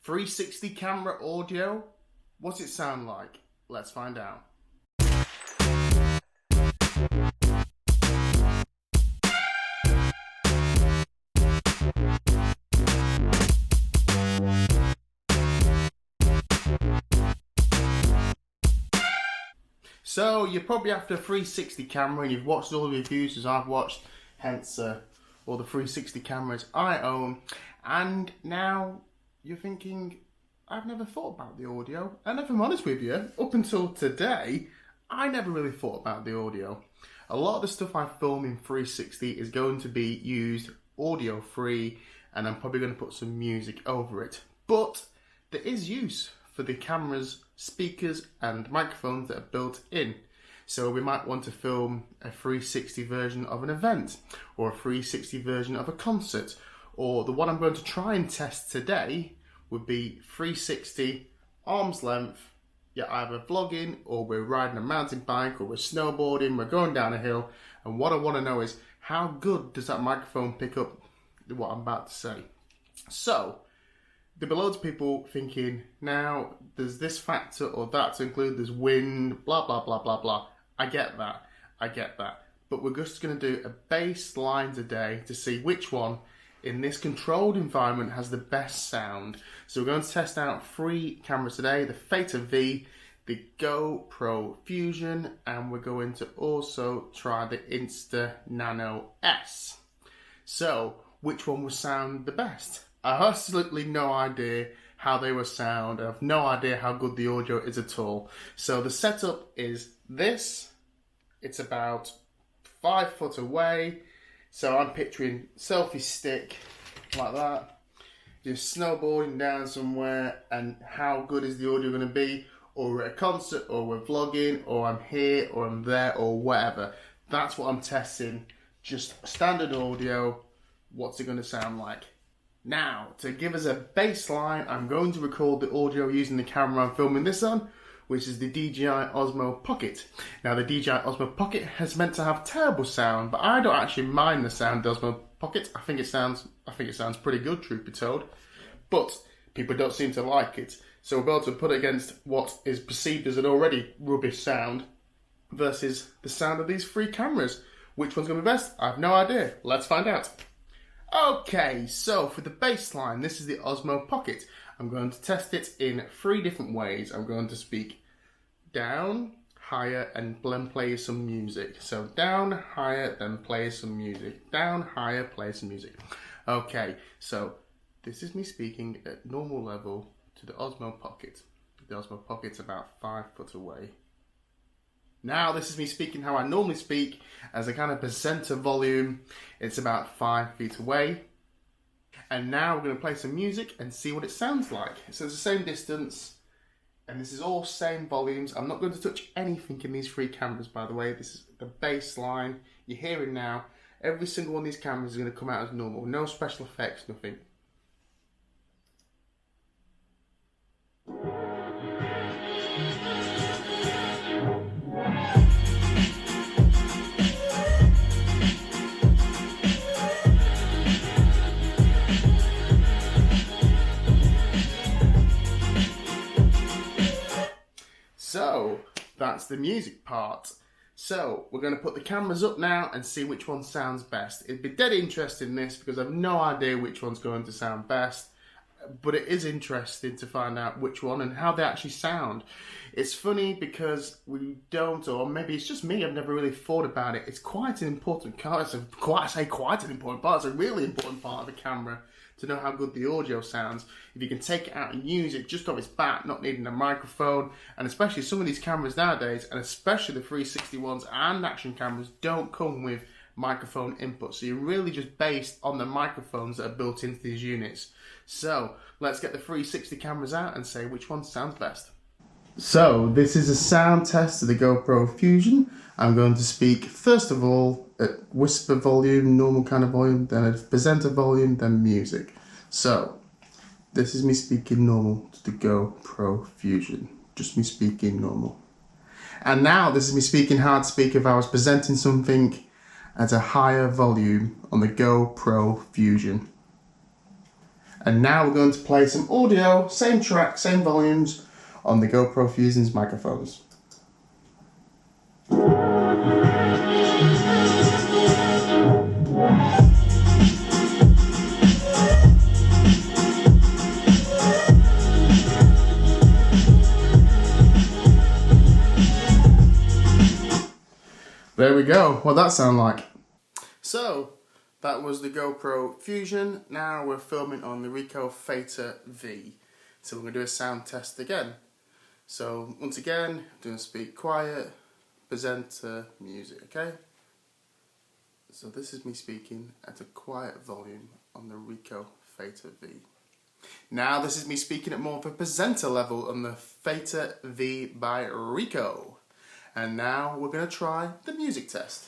360 camera audio? What's it sound like? Let's find out. So you're probably after a 360 camera and you've watched all the reviews as I've watched, hence all the 360 cameras I own, and now you're thinking, I've never thought about the audio. And if I'm honest with you, up until today, I never really thought about the audio. A lot of the stuff I film in 360 is going to be used audio free, and I'm probably going to put some music over it. But there is use for the cameras, speakers and microphones that are built in. So we might want to film a 360 version of an event, or a 360 version of a concert, or the one I'm going to try and test today would be 360 arm's length. You're either vlogging, or we're riding a mountain bike, or we're snowboarding, we're going down a hill, and what I want to know is how good does that microphone pick up what I'm about to say. So there'll be loads of people thinking, now there's this factor or that to include, there's wind, blah blah blah blah blah. I get that, but we're just going to do a baseline today to see which one in this controlled environment has the best sound. So we're going to test out 3 cameras today: the Theta V, the GoPro Fusion, and we're going to also try the Insta Nano S. So which one will sound the best? I have absolutely no idea how they will sound. I have no idea how good the audio is at all. So the setup is this. It's about 5 foot away. So I'm picturing selfie stick like that. Just snowboarding down somewhere, and how good is the audio going to be? Or we're at a concert, or we're vlogging, or I'm here, or I'm there, or whatever. That's what I'm testing. Just standard audio. What's it going to sound like? Now, to give us a baseline, I'm going to record the audio using the camera I'm filming this on, which is the DJI Osmo Pocket. Now, the DJI Osmo Pocket is meant to have terrible sound, but I don't actually mind the sound of the Osmo Pocket. I think it sounds pretty good, truth be told. But people don't seem to like it. So we're able to put it against what is perceived as an already rubbish sound versus the sound of these 3 cameras. Which one's going to be best? I have no idea. Let's find out. Okay, so for the baseline, this is the Osmo Pocket. I'm going to test it in 3 different ways. I'm going to speak down, higher, and then play some music. So down, higher, then play some music. Down, higher, play some music. Okay, so this is me speaking at normal level to the Osmo Pocket. The Osmo Pocket's about 5 foot away. Now this is me speaking how I normally speak, as a kind of presenter volume. It's about 5 feet away. And now we're going to play some music and see what it sounds like. So it's the same distance, and this is all same volumes. I'm not going to touch anything in these 3 cameras, by the way. This is the baseline. You're hearing now. Every single one of these cameras is going to come out as normal. No special effects, nothing. So that's the music part. So we're going to put the cameras up now and see which one sounds best. It'd be dead interesting in this because I've no idea which one's going to sound best, but it is interesting to find out which one and how they actually sound. It's funny because we don't, or maybe it's just me, I've never really thought about it. It's quite an important part. It's a really important part of the camera to know how good the audio sounds. If you can take it out and use it just off its bat, not needing a microphone, and especially some of these cameras nowadays, and especially the 360 ones and action cameras, don't come with microphone input. So you're really just based on the microphones that are built into these units. So let's get the 360 cameras out and say which one sounds best. So this is a sound test of the GoPro Fusion. I'm going to speak first of all at whisper volume, normal kind of volume, then at presenter volume, then music. So this is me speaking normal to the GoPro Fusion. Just me speaking normal. And now this is me speaking how I'd speak if I was presenting something at a higher volume on the GoPro Fusion. And now we're going to play some audio, same track, same volumes on the GoPro Fusion's microphones. There we go. What'd that sound like? So, that was the GoPro Fusion. Now we're filming on the Ricoh Theta V. So we're going to do a sound test again. So, once again, doing speak quiet, presenter, music, okay? So this is me speaking at a quiet volume on the Ricoh Theta V. Now this is me speaking at more of a presenter level on the Theta V by Ricoh. And now we're going to try the music test.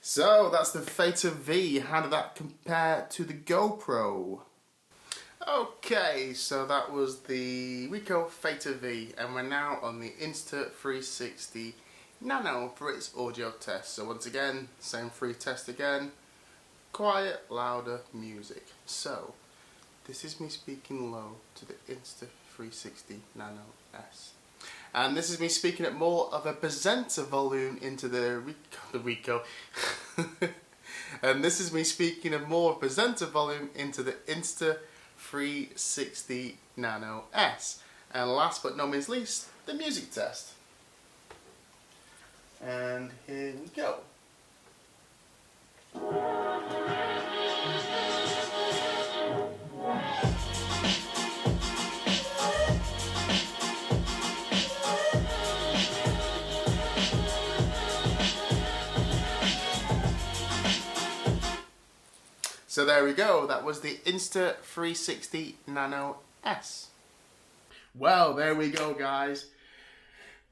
So that's the Theta V. How did that compare to the GoPro? Okay, so that was the Ricoh Theta V, and we're now on the Insta 360 Nano for its audio test. So once again, same free test again. Quiet, louder music. So this is me speaking low to the Insta 360 Nano S. And this is me speaking at more of a presenter volume into the Ricoh. And this is me speaking at more presenter volume into the Insta 360 Nano S. And last but not least, the music test. And here we go. So there we go, that was the Insta 360 Nano S. Well, there we go, guys.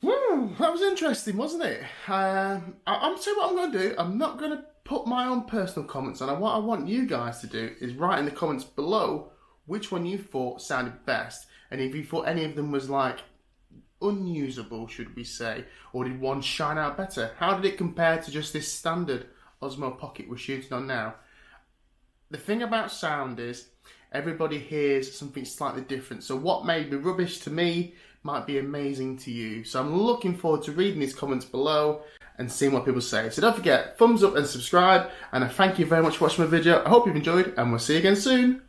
Woo, that was interesting, wasn't it? I'm saying what I'm going to do. I'm not going to put my own personal comments on. What I want you guys to do is write in the comments below which one you thought sounded best, and if you thought any of them was like unusable, should we say, or did one shine out better? How did it compare to just this standard Osmo Pocket we're shooting on now? The thing about sound is everybody hears something slightly different. So what may be rubbish to me might be amazing to you. So I'm looking forward to reading these comments below and seeing what people say. So don't forget, thumbs up and subscribe. And I thank you very much for watching my video. I hope you've enjoyed, and we'll see you again soon.